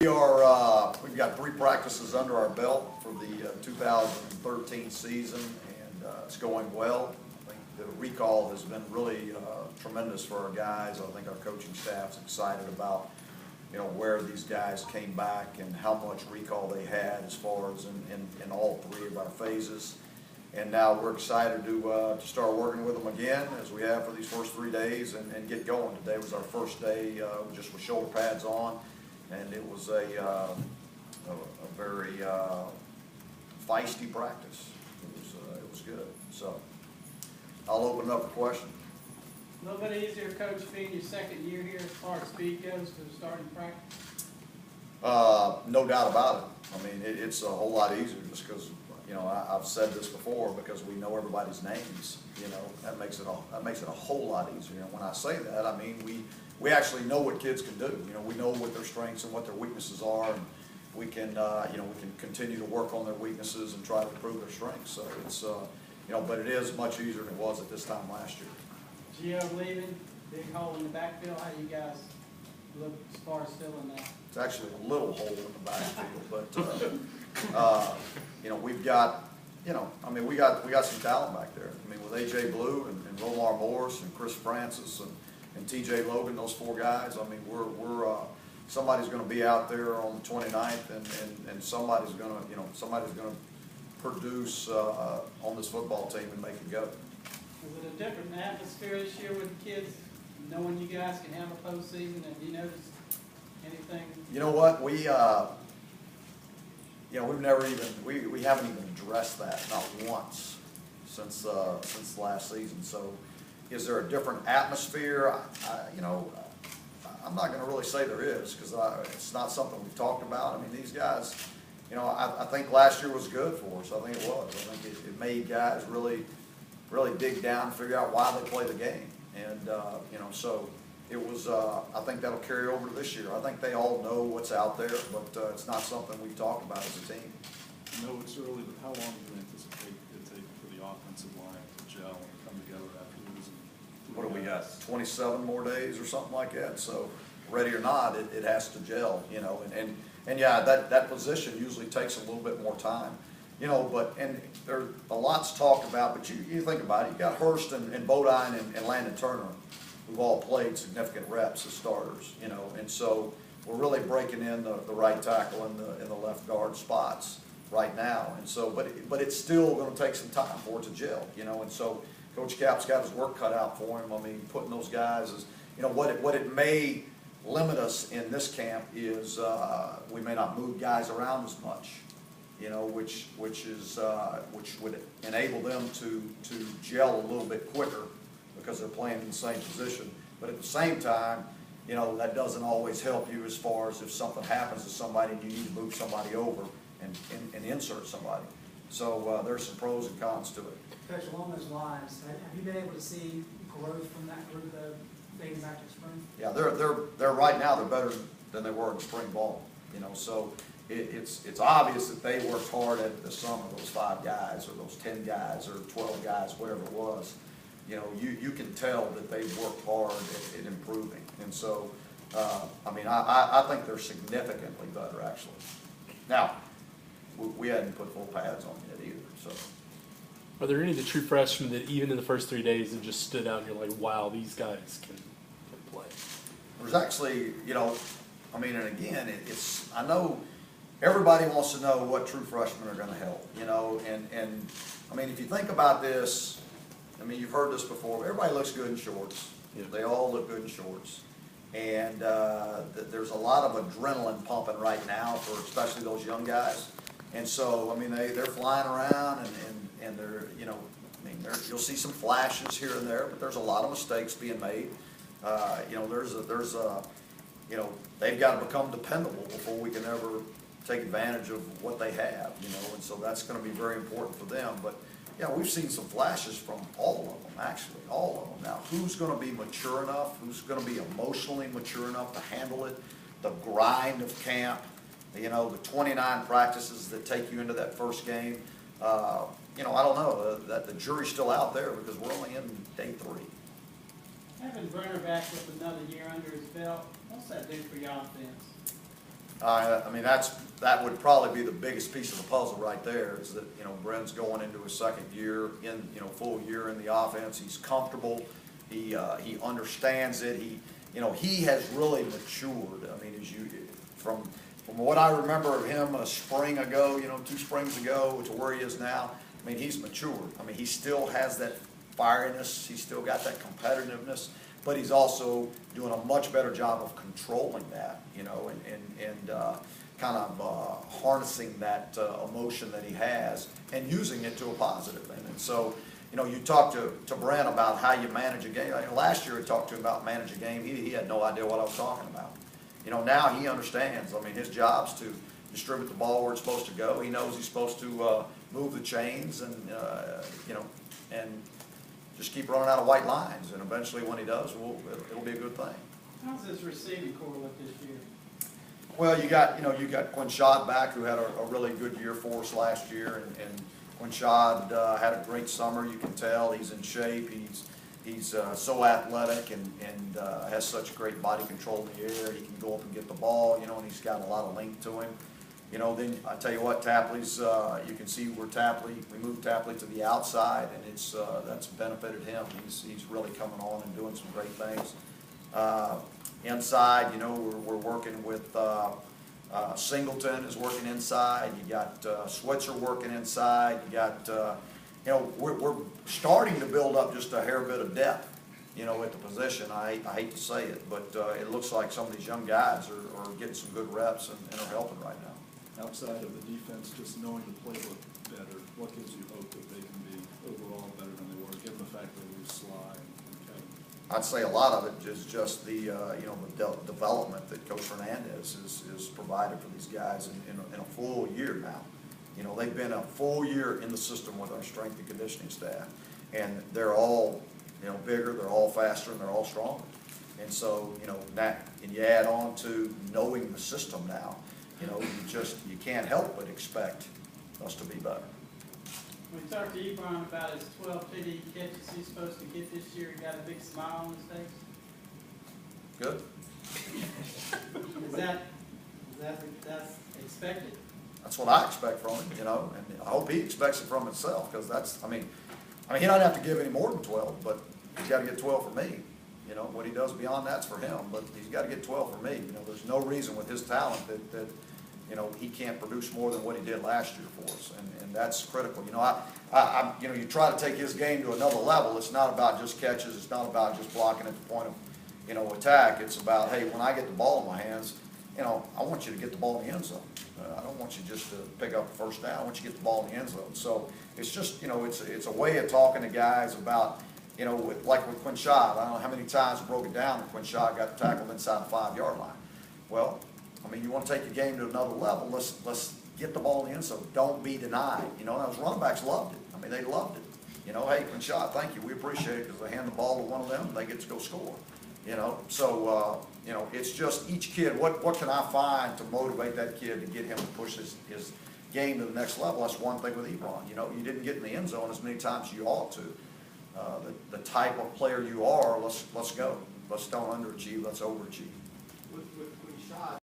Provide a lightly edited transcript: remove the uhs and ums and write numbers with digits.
We've got 3 practices under our belt for the 2013 season, and it's going well. I think the recall has been really tremendous for our guys. I think our coaching staff's excited about, where these guys came back and how much recall they had as far as in all 3 of our phases. And now we're excited to start working with them again, as we have for these first 3 days, and get going. Today was our first day just with shoulder pads on, and it was a very feisty practice. It was good. So I'll open it up for questions. A little bit easier, Coach, being your second year here as far as speed goes for the starting practice? No doubt about it. I mean, it's a whole lot easier just because, I've said this before, because we know everybody's names. That makes it a whole lot easier. And when I say that, I mean we actually know what kids can do. We know what their strengths and what their weaknesses are, and we can we can continue to work on their weaknesses and try to improve their strengths. So it's but it is much easier than it was at this time last year. Gio leaving, big hole in the backfield. How you guys look as far as filling that? It's actually a little hole in the backfield, but we've got we got some talent back there. I mean, with AJ Blue and Romar Morris and Chris Francis and TJ Logan, those 4 guys. I mean, we're somebody's going to be out there on the 29th, and somebody's going to produce on this football team and make it go. Is it a different atmosphere this year with the kids, knowing you guys can have a postseason? And do you notice anything? You know what, we haven't even addressed that, not once, since last season. So, is there a different atmosphere? I'm not going to really say there is, because it's not something we've talked about. I mean, these guys, I think last year was good for us. I think it was. I think it made guys really dig down and figure out why they play the game. And, so it was, I think that'll carry over to this year. I think they all know what's out there, but it's not something we've talked about as a team. I know it's early, but how long do you anticipate it take for the offensive line to gel and come together after losing? What do we got, 27 more days or something like that? So ready or not, it has to gel, and yeah, that position usually takes a little bit more time. And there's a lot's talked about, but you think about it. You got Hurst and Bodine and Landon Turner, who've all played significant reps as starters, and so we're really breaking in the right tackle in the left guard spots right now, and so but it's still going to take some time for it to gel, and so Coach Cap's got his work cut out for him. I mean, putting those guys is, what it may limit us in this camp is we may not move guys around as much. Which would enable them to gel a little bit quicker because they're playing in the same position. But at the same time, that doesn't always help you as far as if something happens to somebody and you need to move somebody over and insert somebody. So there's some pros and cons to it. Coach, along those lines, have you been able to see growth from that group dating back to spring? Yeah, they're right now they're better than they were in spring ball. So. It's obvious that they worked hard at the sum of those 5 guys or those 10 guys or 12 guys, whatever it was. You can tell that they worked hard at improving. And so, I think they're significantly better, actually. Now, we hadn't put full pads on yet either. So, are there any of the true freshmen that even in the first 3 days have just stood out and you're like, wow, these guys can play? There's actually, and again, I know. Everybody wants to know what true freshmen are going to help, and if you think about this, you've heard this before. Everybody looks good in shorts. Yeah. They all look good in shorts, and there's a lot of adrenaline pumping right now for especially those young guys, and so they're flying around and they're you'll see some flashes here and there, but there's a lot of mistakes being made. They've got to become dependable before we can ever take advantage of what they have, and so that's going to be very important for them. But yeah, we've seen some flashes from all of them, actually, all of them. Now, who's going to be mature enough? Who's going to be emotionally mature enough to handle it? The grind of camp, the 29 practices that take you into that first game. I don't know. That the jury's still out there because we're only in day 3. Having Brenner back with another year under his belt, what's that do for your offense? I mean, that would probably be the biggest piece of the puzzle right there, is that, you know, Brent's going into his second year in, you know, full year in the offense. He's comfortable. He understands it. He has really matured. I mean, from what I remember of him a spring ago, you know, 2 springs ago to where he is now, I mean, he's matured. I mean, he still has that fieriness. He's still got that competitiveness, but he's also doing a much better job of controlling that, you know, and kind of harnessing that emotion that he has and using it to a positive thing. And so, you know, you talk to Brent about how you manage a game. Last year I talked to him about manage a game. He had no idea what I was talking about. You know, now he understands. I mean, his job's to distribute the ball where it's supposed to go. He knows he's supposed to move the chains and, you know, and just keep running out of white lines. And eventually when he does, it'll be a good thing. How's this receiving corps look this year? Well, you got Quinshad back, who had a really good year for us last year, and Quinshad had a great summer. You can tell he's in shape. He's so athletic and has such great body control in the air. He can go up and get the ball, you know, and he's got a lot of length to him. You know, then I tell you what, Tapley's, you can see where we moved Tapley to the outside, and that's benefited him. He's really coming on and doing some great things. Inside, you know, we're working with Singleton is working inside. You got Switzer working inside. You got, you know, we're starting to build up just a hair bit of depth, you know, at the position. I hate to say it, but it looks like some of these young guys are getting some good reps and are helping right now. Outside of the defense, just knowing the playbook better, what gives you hope that they can be overall better than they were, given the fact they lose Sly and Kevin? I'd say a lot of it is just the, you know, the development that Coach Hernandez is provided for these guys in a full year now. You know, they've been a full year in the system with our strength and conditioning staff, and they're all, you know, bigger, they're all faster, and they're all stronger. And so, you know, and you add on to knowing the system now, you know, you can't help but expect us to be better. We talked to Ebron about his 12 TD catches he's supposed to get this year. He got a big smile on his face. Good. That's expected? That's what I expect from him, you know, and I hope he expects it from himself, because I mean, he doesn't have to give any more than 12, but he's got to get 12 for me. You know, what he does beyond that's for him, but he's got to get 12 for me. You know, there's no reason with his talent that you know, he can't produce more than what he did last year for us, and that's critical. You know, you know, you try to take his game to another level. It's not about just catches. It's not about just blocking at the point of, you know, attack. It's about, hey, when I get the ball in my hands, you know, I want you to get the ball in the end zone. I don't want you just to pick up the first down. I want you to get the ball in the end zone. So it's just, you know, it's a way of talking to guys about, you know, like with Quinshad. I don't know how many times I broke it down that Quinshad got tackled inside the 5-yard line. Well, I mean, you want to take your game to another level. Let's get the ball in the end zone. Don't be denied. You know, those running backs loved it. I mean, they loved it. You know, hey, Quinshad, thank you. We appreciate it, because they hand the ball to one of them, and they get to go score. You know, so you know, it's just each kid. What can I find to motivate that kid to get him to push his game to the next level? That's one thing with Ebron. You know, you didn't get in the end zone as many times as you ought to. The type of player you are, let's go. Let's don't underachieve. Let's overachieve. With Quinshad,